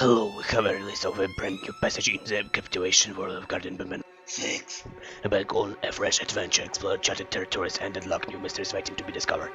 Hello, we have released of a brand new passage in the captivation world of Garten of Banban 6. About on a fresh adventure, explore charted territories and unlock new mysteries waiting to be discovered.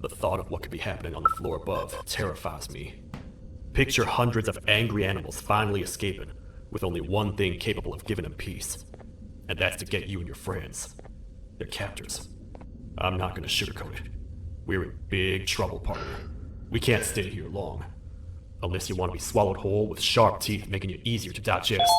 The thought of what could be happening on the floor above terrifies me. Picture hundreds of angry animals finally escaping, with only one thing capable of giving them peace. And that's to get you and your friends. Their captors. I'm not gonna sugarcoat it. We're in big trouble, partner. We can't stay here long. Unless you want to be swallowed whole with sharp teeth making you easier to digest.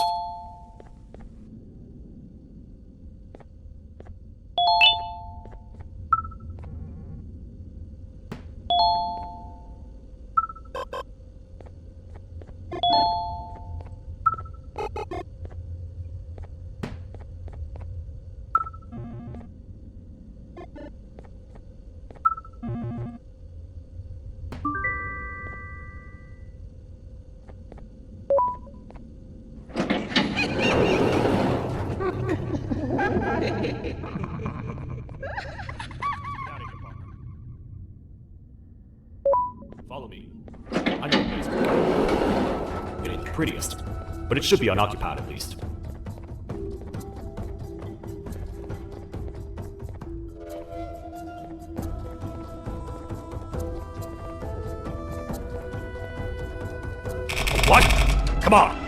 Follow me. I know a place we're going. It ain't the prettiest, but it should be unoccupied at least. What? Come on!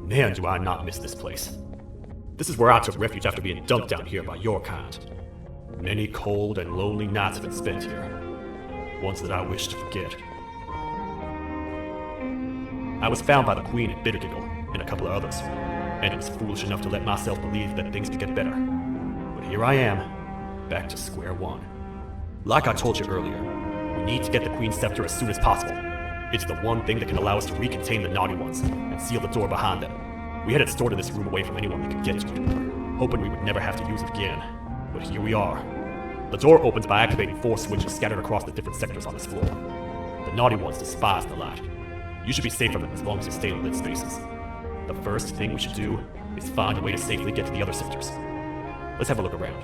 Man, do I not miss this place. This is where I took refuge after being dumped down here by your kind. Many cold and lonely nights have been spent here. Ones that I wish to forget. I was found by the Queen at Bittergiggle and a couple of others, and was foolish enough to let myself believe that things could get better. But here I am, back to square one. Like I told you earlier, we need to get the Queen's scepter as soon as possible. It's the one thing that can allow us to recontain the naughty ones and seal the door behind them. We had it stored in this room away from anyone that could get to it, hoping we would never have to use it again. But here we are. The door opens by activating 4 switches scattered across the different sectors on this floor. The naughty ones despise the light. You should be safe from them as long as you stay in lit spaces. The first thing we should do is find a way to safely get to the other sectors. Let's have a look around.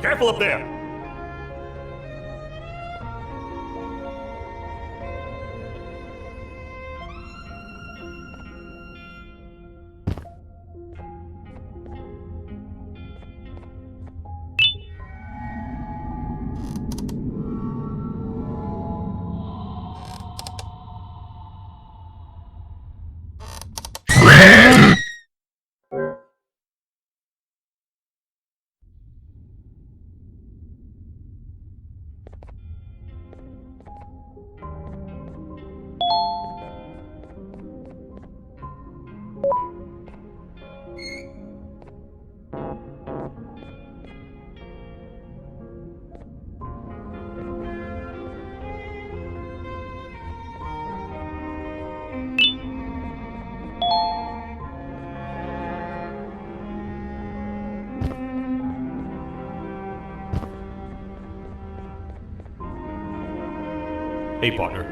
Careful up there! Hey partner,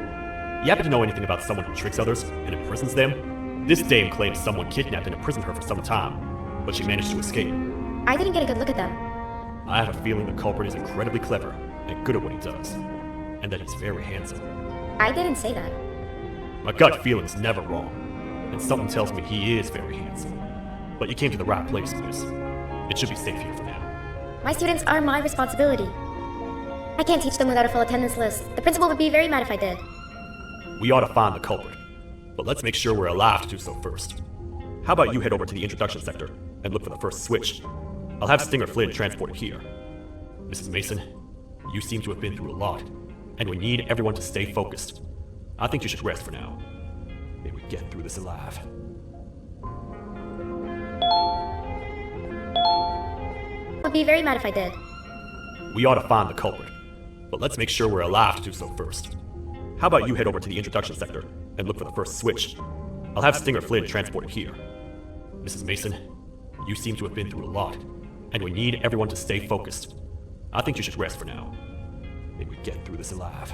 you happen to know anything about someone who tricks others and imprisons them? This dame claims someone kidnapped and imprisoned her for some time, but she managed to escape. I didn't get a good look at them. I have a feeling the culprit is incredibly clever and good at what he does, and that he's very handsome. I didn't say that. My gut feeling's never wrong, and something tells me he is very handsome. But you came to the right place, miss. It should be safe here for now. My students are my responsibility. I can't teach them without a full attendance list. The principal would be very mad if I did. We ought to find the culprit, but let's make sure we're alive to do so first. How about you head over to the introduction sector and look for the first switch? I'll have Stinger Flynn transported here. Mrs. Mason, you seem to have been through a lot, and we need everyone to stay focused. I think you should rest for now. May we get through this alive. Would be very mad if I did. We ought to find the culprit, but let's make sure we're alive to do so first. How about you head over to the introduction sector and look for the first switch? I'll have Stinger Flynn transported here. Mrs. Mason, you seem to have been through a lot, and we need everyone to stay focused. I think you should rest for now. May we get through this alive.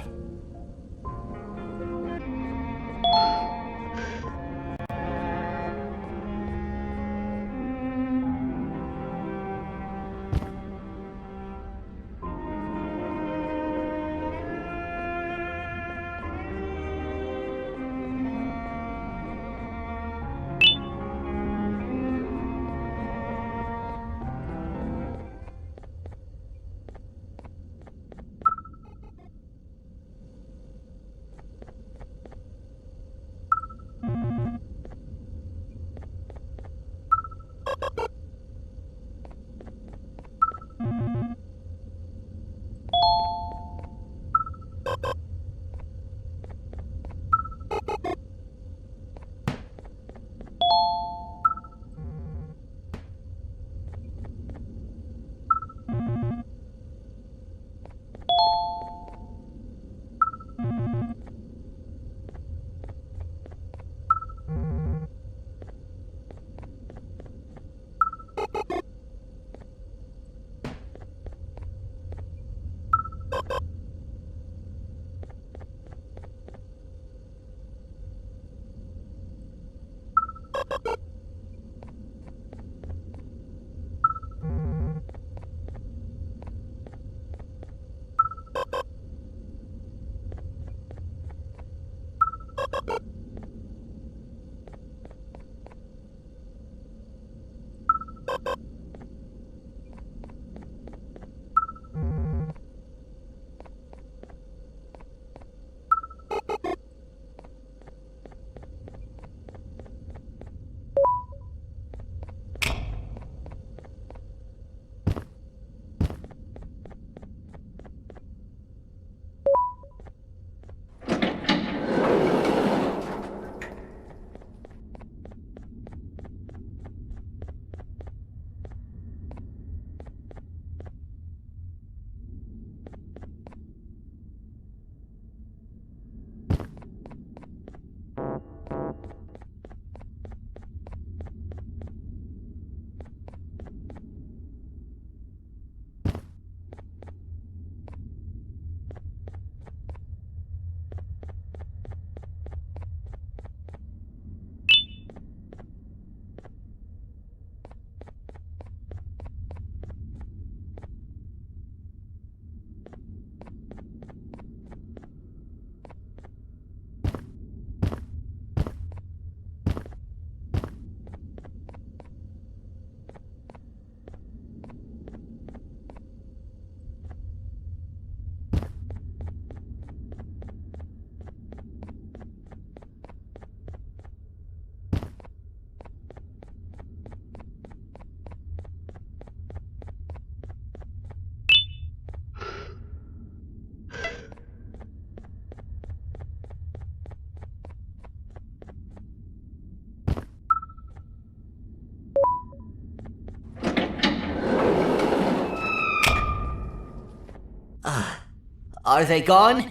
Are they gone?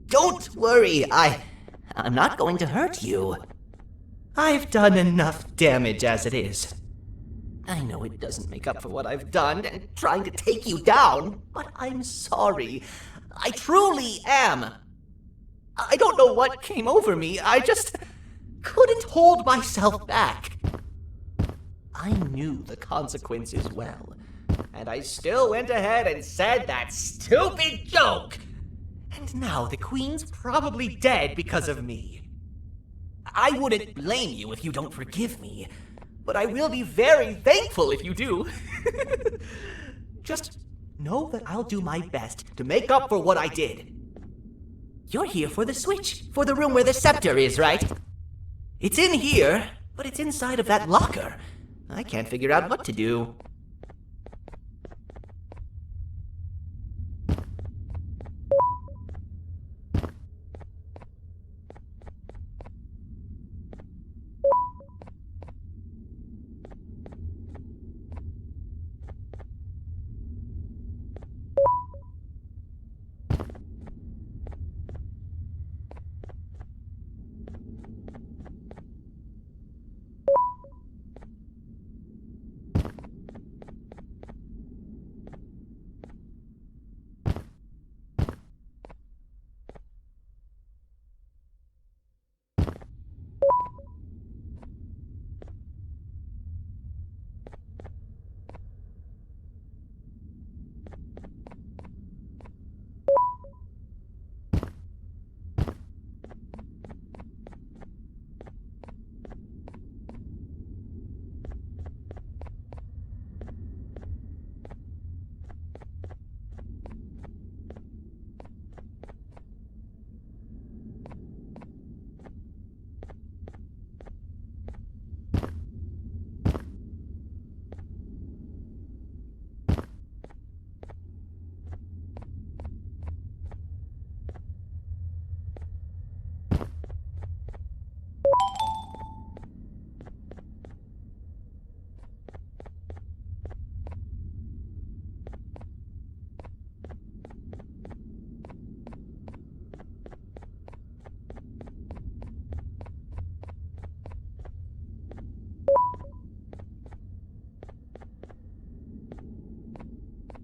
Don't worry, I'm not going to hurt you. I've done enough damage as it is. I know it doesn't make up for what I've done and trying to take you down, but I'm sorry. I truly am. I don't know what came over me. I just couldn't hold myself back. I knew the consequences well, and I still went ahead and said that stupid joke. And now the Queen's probably dead because of me. I wouldn't blame you if you don't forgive me, but I will be very thankful if you do. Just know that I'll do my best to make up for what I did. You're here for the switch, for the room where the scepter is, right? It's in here, but it's inside of that locker. I can't figure out what to do.